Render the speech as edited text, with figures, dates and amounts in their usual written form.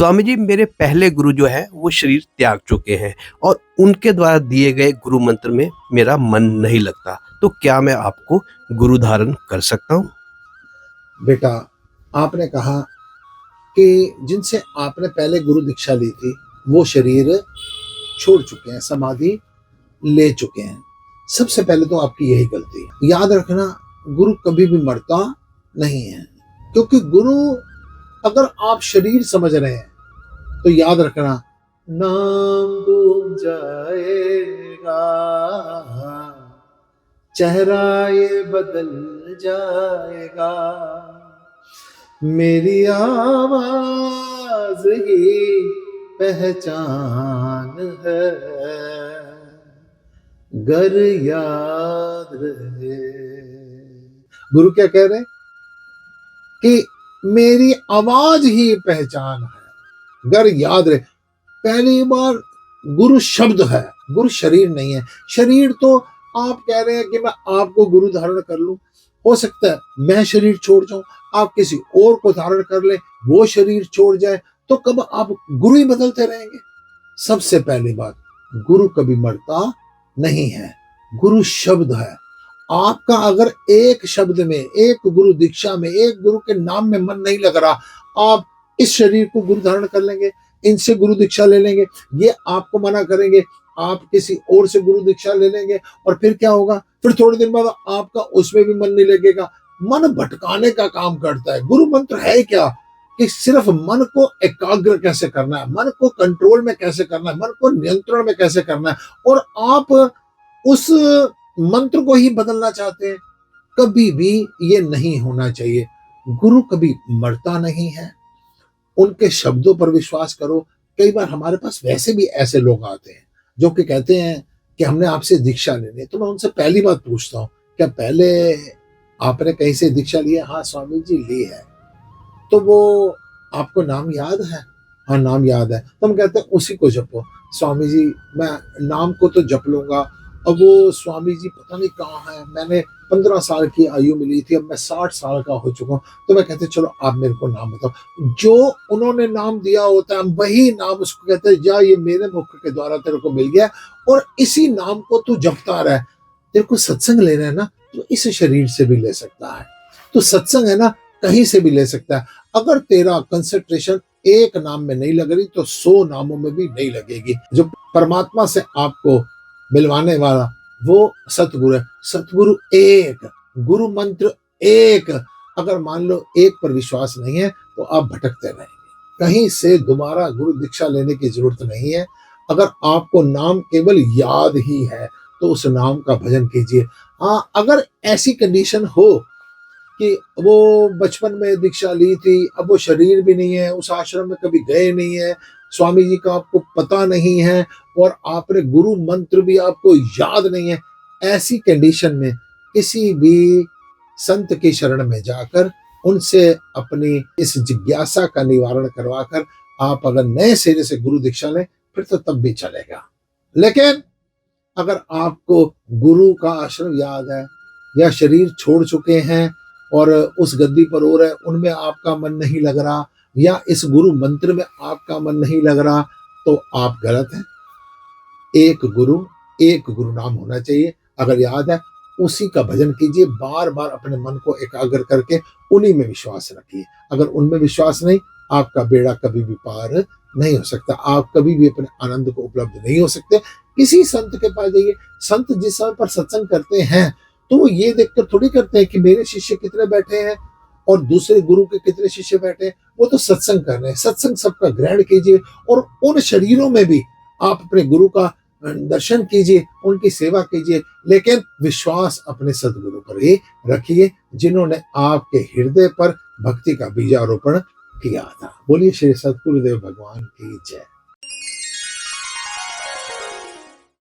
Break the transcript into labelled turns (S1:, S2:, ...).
S1: स्वामी जी मेरे पहले गुरु जो है वो शरीर त्याग चुके हैं और उनके द्वारा दिए गए गुरु मंत्र में मेरा मन नहीं लगता। तो क्या मैं आपको गुरु धारण कर सकता हूँ?
S2: बेटा, आपने कहा कि जिनसे आपने पहले गुरु दीक्षा ली थी वो शरीर छोड़ चुके हैं, समाधि ले चुके हैं। सबसे पहले तो आपकी यही गलती है। याद रखना, गुरु कभी भी मरता नहीं है, क्योंकि गुरु अगर आप शरीर समझ रहे हैं तो याद रखना, नाम डूब जाएगा, चेहरा ये बदल जाएगा, मेरी आवाज ही पहचान है, गर याद रहे। गुरु क्या कह रहे हैं कि मेरी आवाज ही पहचान है, गर याद रहे। पहली बार गुरु शब्द है, गुरु शरीर नहीं है। शरीर तो आप कह रहे हैं कि मैं आपको गुरु धारण कर लूं, हो सकता है मैं शरीर छोड़ जाऊं, आप किसी और को धारण कर लें, वो शरीर छोड़ जाए, तो कब आप गुरु ही बदलते रहेंगे? सबसे पहली बात, गुरु कभी मरता नहीं है, गुरु शब्द है। आपका अगर एक शब्द में, एक गुरु दीक्षा में, एक गुरु के नाम में मन नहीं लग रहा, आप इस शरीर को गुरु धारण कर लेंगे, इनसे गुरु दीक्षा ले लेंगे, ये आपको मना करेंगे, आप किसी और से गुरु दीक्षा ले लेंगे, और फिर क्या होगा? फिर थोड़े दिन बाद आपका उसमें भी मन नहीं लगेगा। मन भटकाने का काम करता है। गुरु मंत्र है क्या कि सिर्फ मन को एकाग्र कैसे करना है, मन को कंट्रोल में कैसे करना है, मन को नियंत्रण में कैसे करना है, और आप उस मंत्र को ही बदलना चाहते हैं। कभी भी ये नहीं होना चाहिए। गुरु कभी मरता नहीं है, उनके शब्दों पर विश्वास करो। कई बार हमारे पास वैसे भी ऐसे लोग आते हैं जो कि कहते हैं कि हमने आपसे दीक्षा लेनी है। तो मैं उनसे पहली बात पूछता हूँ, क्या पहले आपने कहीं से दीक्षा ली है? हाँ स्वामी जी, ली है। तो वो आपको नाम याद है? हाँ नाम याद है। तो हम कहते हैं उसी को जपो। स्वामी जी, मैं नाम को तो जप लूंगा, अब वो स्वामी जी पता नहीं कहाँ है, मैंने 15 साल की आयु मिली थी, अब मैं 60 साल का हो चुका हूँ। तो मैं कहते चलो आप मेरे को नाम बताओ। जो उन्होंने नाम दिया होता है, वही नाम उसको कहते हैं, जा ये मेरे मुख के द्वारा तेरे को मिल गया, और इसी नाम को तू जपता रह। तेरे को सत्संग लेना है ना, तो इस शरीर से भी ले सकता है। तो सत्संग है ना, कहीं से भी ले सकता है। अगर तेरा कंसंट्रेशन एक नाम में नहीं लग रही, तो 100 नामों में भी नहीं लगेगी। जो परमात्मा से आपको मिलवाने वाला वो सतगुरु है। सतगुरु एक, गुरु मंत्र एक। अगर मान लो एक पर विश्वास नहीं है तो आप भटकते रहेंगे। कहीं से दोबारा गुरु दीक्षा लेने की जरूरत नहीं है। अगर आपको नाम केवल याद ही है तो उस नाम का भजन कीजिए। हाँ, अगर ऐसी कंडीशन हो कि वो बचपन में दीक्षा ली थी, अब वो शरीर भी नहीं है, उस आश्रम में कभी गए नहीं है, स्वामी जी का आपको पता नहीं है, और आपने गुरु मंत्र भी आपको याद नहीं है, ऐसी कंडीशन में किसी भी संत की शरण में जाकर उनसे अपनी इस जिज्ञासा का निवारण करवाकर आप अगर नए सिरे से गुरु दीक्षा लें, फिर तो तब भी चलेगा। लेकिन अगर आपको गुरु का आश्रम याद है, या शरीर छोड़ चुके हैं और उस गद्दी पर और है, उनमें आपका मन नहीं लग रहा, या इस गुरु मंत्र में आपका मन नहीं लग रहा, तो आप गलत हैं। एक गुरु नाम होना चाहिए। अगर याद है, उसी का भजन कीजिए। बार बार अपने मन को एकाग्र करके उन्हीं में विश्वास रखिए। अगर उनमें विश्वास नहीं, आपका बेड़ा कभी भी पार नहीं हो सकता। आप कभी भी अपने आनंद को उपलब्ध नहीं हो सकते। किसी संत के पास जाइए। संत जिस समय पर सत्संग करते हैं तो वो ये देखकर थोड़ी करते हैं कि मेरे शिष्य कितने बैठे हैं और दूसरे गुरु के कितने शिष्य बैठे हैं। वो तो सत्संग कर रहे हैं। सत्संग सबका ग्रहण कीजिए, और उन शरीरों में भी आप अपने गुरु का दर्शन कीजिए, उनकी सेवा कीजिए, लेकिन विश्वास अपने सदगुरु पर ही रखिए, जिन्होंने आपके हृदय पर भक्ति का बीजारोपण किया था। बोलिए श्री सतगुरुदेव भगवान की जय।